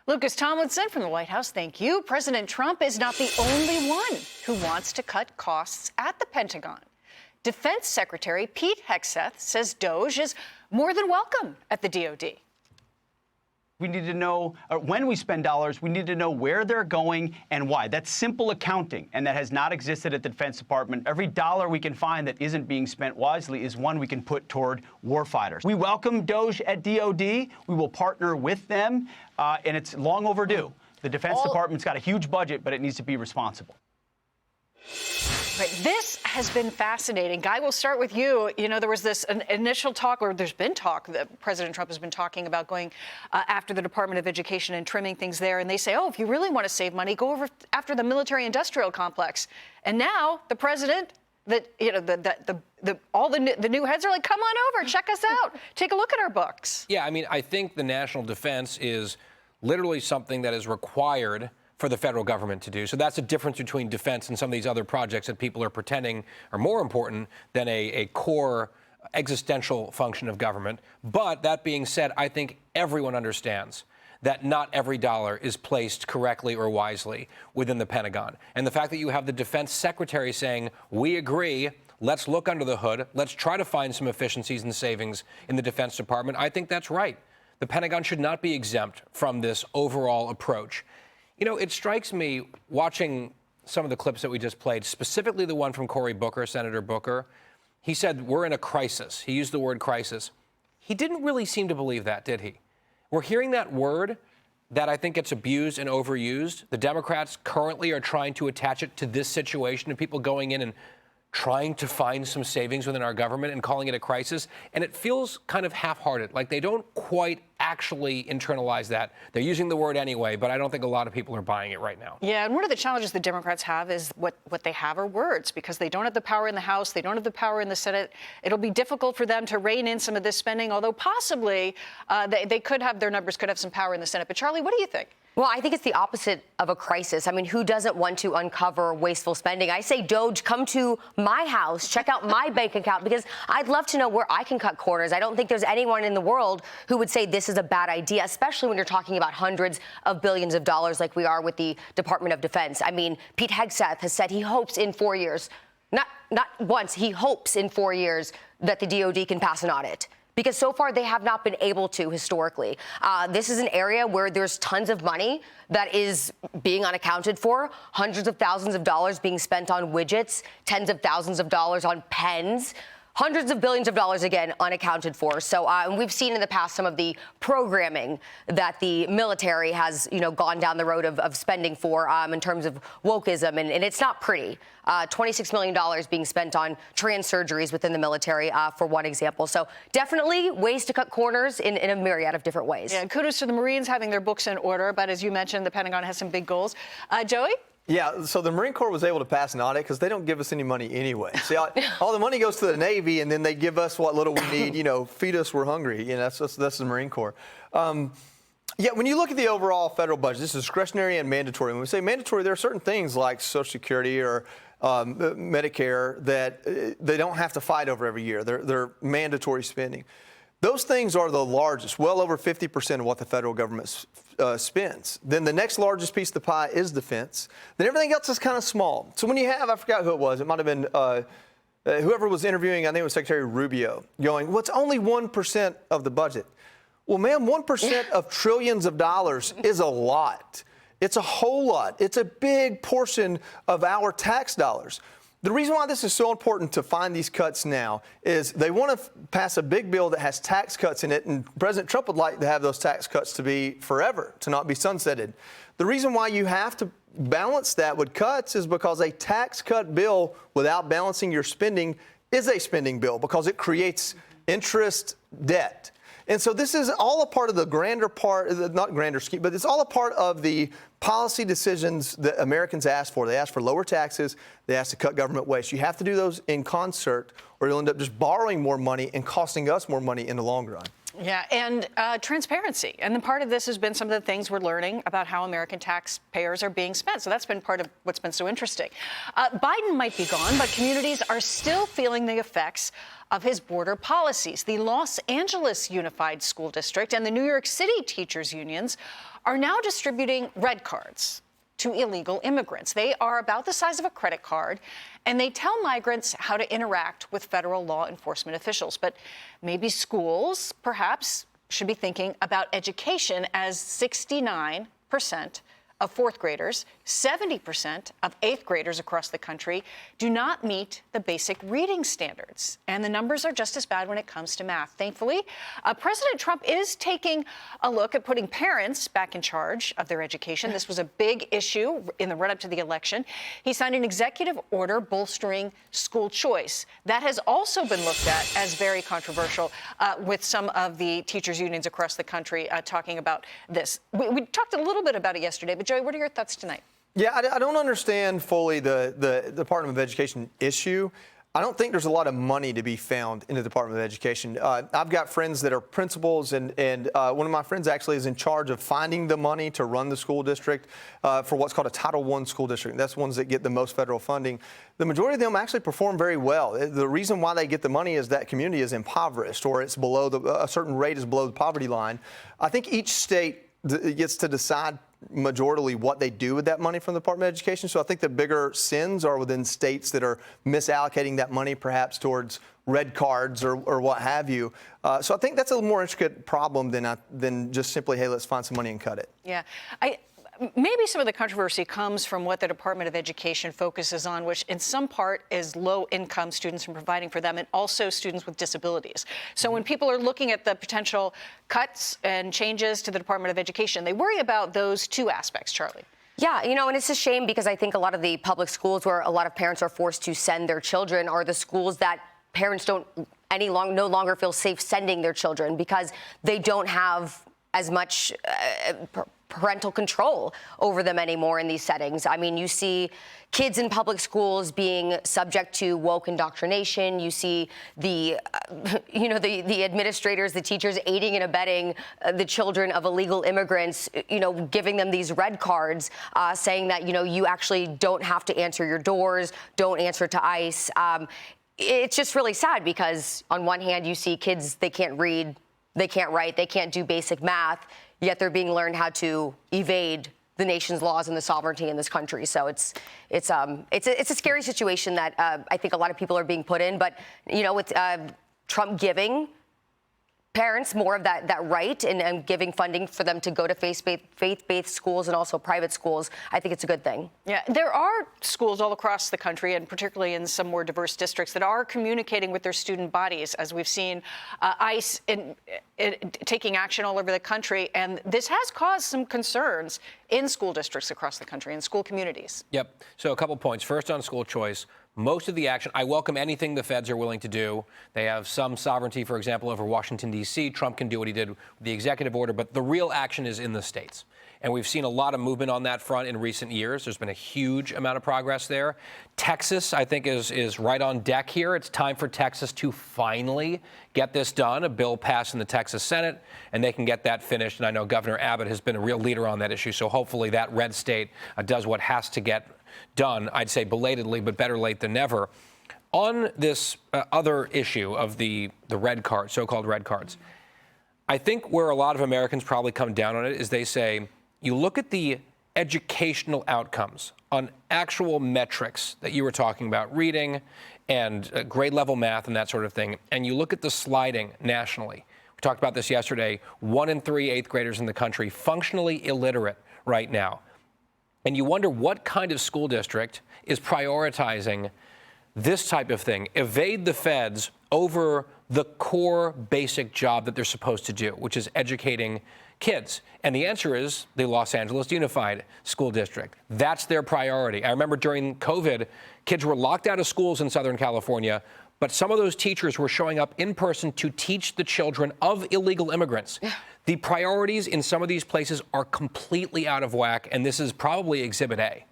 Lucas Tomlinson from the White House, thank you. President Trump is not the only one who wants to cut costs at the Pentagon. Defense Secretary Pete Hegseth says DOGE is more than welcome at the DOD. We need to know when we spend dollars, we need to know where they're going and why. That's simple accounting, and that has not existed at the Defense Department. Every dollar we can find that isn't being spent wisely is one we can put toward warfighters. We welcome DOGE at DOD. We will partner with them, and it's long overdue. The Defense Department's got a huge budget, but it needs to be responsible. Right. This has been fascinating. Guy, we'll start with you. You know, there was this initial talk, or there's been talk, that President Trump has been talking about going after the Department of Education and trimming things there. And they say, oh, if you really want to save money, go over after the military-industrial complex. And now the president, all the new heads are like, come on over, check us out, take a look at our books. Yeah, I mean, I think the national defense is literally something that is required for the federal government to do. So that's the difference between defense and some of these other projects that people are pretending are more important than a core existential function of government. But that being said, I think everyone understands that not every dollar is placed correctly or wisely within the Pentagon. And the fact that you have the defense secretary saying, we agree, let's look under the hood, let's try to find some efficiencies and savings in the Defense Department, I think that's right. The Pentagon should not be exempt from this overall approach. You know, it strikes me, watching some of the clips that we just played, specifically the one from Cory Booker, Senator Booker. He said, we're in a crisis. He used the word crisis. He didn't really seem to believe that, did he? We're hearing that word that I think gets abused and overused. The Democrats currently are trying to attach it to this situation of people going in and trying to find some savings within our government and calling it a crisis. And it feels kind of half-hearted, like they don't quite actually internalize that. They're using the word anyway, but I don't think a lot of people are buying it right now. Yeah, and one of the challenges the Democrats have is what they have are words, because they don't have the power in the House, they don't have the power in the Senate. It'll be difficult for them to rein in some of this spending, although possibly they could have, their numbers could have some power in the Senate. But Charlie, what do you think? Well, I think it's the opposite of a crisis. I mean, who doesn't want to uncover wasteful spending? I say, DOGE, come to my house, check out my bank account, because I'd love to know where I can cut corners. I don't think there's anyone in the world who would say this is a bad idea, especially when you're talking about hundreds of billions of dollars like we are with the Department of Defense. I mean, Pete Hegseth has said he hopes in 4 years, not once, he hopes in 4 years that the DOD can pass an audit. Because so far they have not been able to historically. This is an area where there's tons of money that is being unaccounted for, hundreds of thousands of dollars being spent on widgets, tens of thousands of dollars on pens, hundreds of billions of dollars, again, unaccounted for. So we've seen in the past some of the programming that the military has, gone down the road of spending for in terms of wokeism, and it's not pretty. $26 million being spent on trans surgeries within the military, for one example. So definitely ways to cut corners in a myriad of different ways. Yeah, kudos to the Marines having their books in order, but as you mentioned, the Pentagon has some big goals. Joey? Yeah, so the Marine Corps was able to pass an audit because they don't give us any money anyway. See, all the money goes to the Navy, and then they give us what little we need. Feed us, we're hungry. That's the Marine Corps. Yeah, when you look at the overall federal budget, this is discretionary and mandatory. When we say mandatory, there are certain things like Social Security or Medicare that they don't have to fight over every year. They're mandatory spending. Those things are the largest, well over 50% of what the federal government spends. Then the next largest piece of the pie is defense. Then everything else is kind of small. So when you have, I forgot who it was, it might have been whoever was interviewing, I think it was Secretary Rubio, going, well, it's only 1% of the budget. Well, ma'am, 1% of trillions of dollars is a lot. It's a whole lot. It's a big portion of our tax dollars. The reason why this is so important to find these cuts now is they want to pass a big bill that has tax cuts in it, and President Trump would like to have those tax cuts to be forever, to not be sunsetted. The reason why you have to balance that with cuts is because a tax cut bill without balancing your spending is a spending bill, because it creates interest, debt. And so this is all a part of the grander part, not grander scheme, but it's all a part of the policy decisions that Americans ask for. They ask for lower taxes. They ask to cut government waste. You have to do those in concert, or you'll end up just borrowing more money and costing us more money in the long run. Yeah, and transparency. And then part of this has been some of the things we're learning about how American taxpayers are being spent. So that's been part of what's been so interesting. Biden might be gone, but communities are still feeling the effects of his border policies. The Los Angeles Unified School District and the New York City teachers unions are now distributing red cards to illegal immigrants. They are about the size of a credit card, and they tell migrants how to interact with federal law enforcement officials. But maybe schools, perhaps, should be thinking about education, as 69% of fourth graders, 70% of eighth graders across the country do not meet the basic reading standards. And the numbers are just as bad when it comes to math. Thankfully, President Trump is taking a look at putting parents back in charge of their education. This was a big issue in the run-up to the election. He signed an executive order bolstering school choice. That has also been looked at as very controversial, with some of the teachers' unions across the country talking about this. We talked a little bit about it yesterday, but Joey, what are your thoughts tonight? Yeah, I don't understand fully the Department of Education issue. I don't think there's a lot of money to be found in the Department of Education. I've got friends that are principals, and one of my friends actually is in charge of finding the money to run the school district for what's called a Title I school district. That's ones that get the most federal funding. The majority of them actually perform very well. The reason why they get the money is that community is impoverished, or it's below a certain rate is below the poverty line. I think each state gets to decide majorly what they do with that money from the Department of Education. So I think the bigger sins are within states that are misallocating that money perhaps towards red cards or what have you. So I think that's a more intricate problem than just simply, hey, let's find some money and cut it. Yeah. Maybe some of the controversy comes from what the Department of Education focuses on, which in some part is low-income students and providing for them, and also students with disabilities. So when people are looking at the potential cuts and changes to the Department of Education, they worry about those two aspects, Charlie. Yeah, and it's a shame because I think a lot of the public schools where a lot of parents are forced to send their children are the schools that parents no longer feel safe sending their children because they don't have as much parental control over them anymore in these settings. I mean, you see kids in public schools being subject to woke indoctrination. You see the administrators, the teachers aiding and abetting the children of illegal immigrants, giving them these red cards, saying that, you actually don't have to answer your doors, don't answer to ICE. It's just really sad because on one hand, you see kids, they can't read, they can't write, they can't do basic math, yet they're being learned how to evade the nation's laws and the sovereignty in this country. So it's a scary situation that I think a lot of people are being put in. But with Trump giving parents more of that right and giving funding for them to go to faith-based schools and also private schools, I think it's a good thing. Yeah, there are schools all across the country, and particularly in some more diverse districts, that are communicating with their student bodies, as we've seen ICE taking action all over the country. And this has caused some concerns in school districts across the country and school communities. Yep. So a couple points. First, on school choice. Most of the action, I welcome anything the feds are willing to do. They have some sovereignty, for example, over Washington, D.C. Trump can do what he did with the executive order, but the real action is in the states. And we've seen a lot of movement on that front in recent years. There's been a huge amount of progress there. Texas, I think, is right on deck here. It's time for Texas to finally get this done. A bill passed in the Texas Senate, and they can get that finished. And I know Governor Abbott has been a real leader on that issue. So hopefully that red state does what has to get done. I'd say belatedly, but better late than never. On this other issue of the red card, so-called red cards, I think where a lot of Americans probably come down on it is they say, you look at the educational outcomes on actual metrics that you were talking about, reading and grade level math and that sort of thing, and you look at the sliding nationally. We talked about this yesterday. 1 in 3 eighth graders in the country functionally illiterate right now. And you wonder what kind of school district is prioritizing this type of thing, evade the feds over the core basic job that they're supposed to do, which is educating kids. And the answer is the Los Angeles Unified School District. That's their priority. I remember during COVID, kids were locked out of schools in Southern California, but some of those teachers were showing up in person to teach the children of illegal immigrants. Yeah. The priorities in some of these places are completely out of whack, and this is probably Exhibit A.